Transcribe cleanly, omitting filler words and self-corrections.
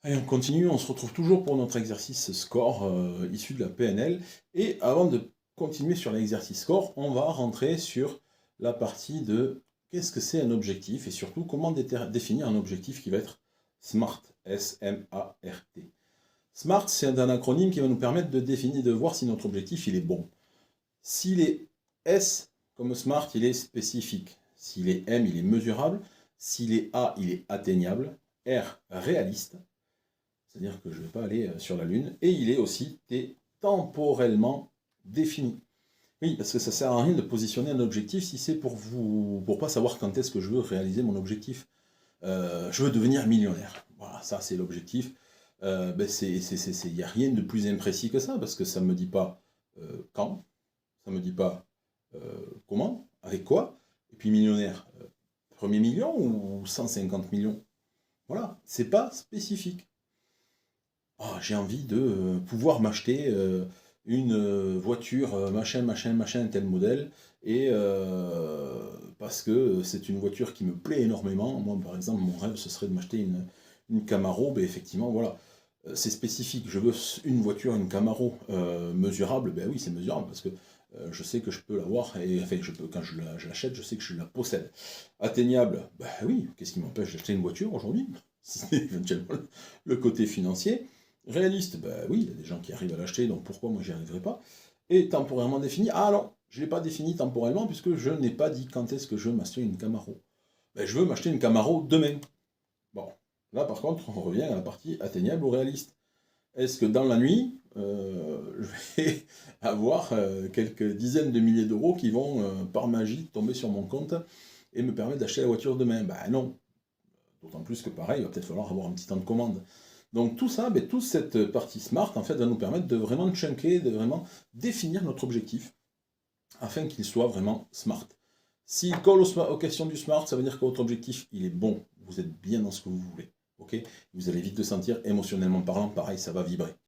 Allez, on continue, on se retrouve toujours pour notre exercice score issu de la PNL. Et avant de continuer sur l'exercice score, on va rentrer sur la partie de qu'est-ce que c'est un objectif et surtout comment définir un objectif qui va être SMART, S-M-A-R-T. SMART, c'est un acronyme qui va nous permettre de définir, de voir si notre objectif il est bon. S'il est S comme SMART, il est spécifique. S'il est M, il est mesurable. S'il est A, il est atteignable. R, réaliste. C'est-à-dire que je ne vais pas aller sur la Lune. Et il est aussi temporellement défini. Oui, parce que ça ne sert à rien de positionner un objectif si c'est pour pas savoir quand est-ce que je veux réaliser mon objectif. Je veux devenir millionnaire. Voilà, ça c'est l'objectif. Il n'y a rien de plus imprécis que ça, parce que ça ne me dit pas quand, ça ne me dit pas comment, avec quoi. Et puis millionnaire, premier million ou 150 millions. Voilà, c'est pas spécifique. Oh, j'ai envie de pouvoir m'acheter une voiture machin, tel modèle, et parce que c'est une voiture qui me plaît énormément. Moi, par exemple, mon rêve, ce serait de m'acheter une Camaro. Ben, effectivement, voilà, c'est spécifique. Je veux une voiture, une Camaro mesurable. Ben oui, c'est mesurable, parce que je sais que je peux l'avoir, et enfin, quand je l'achète, je sais que je la possède. Atteignable, ben oui, qu'est-ce qui m'empêche d'acheter une voiture aujourd'hui? Si c'est éventuellement le côté financier. Réaliste, ben oui, il y a des gens qui arrivent à l'acheter, donc pourquoi moi j'y arriverai pas? Et temporairement défini, ah non, je ne l'ai pas défini temporellement puisque je n'ai pas dit quand est-ce que je veux m'acheter une Camaro. Ben, je veux m'acheter une Camaro demain. Bon, là par contre, on revient à la partie atteignable ou réaliste. Est-ce que dans la nuit, je vais avoir quelques dizaines de milliers d'euros qui vont, par magie, tomber sur mon compte et me permettre d'acheter la voiture demain? Ben non. D'autant plus que pareil, il va peut-être falloir avoir un petit temps de commande. Donc tout ça, toute cette partie smart, en fait, va nous permettre de vraiment chunker, de vraiment définir notre objectif, afin qu'il soit vraiment smart. S'il colle aux questions du smart, ça veut dire que votre objectif, il est bon. Vous êtes bien dans ce que vous voulez. Ok? Vous allez vite le sentir, émotionnellement parlant, pareil, ça va vibrer.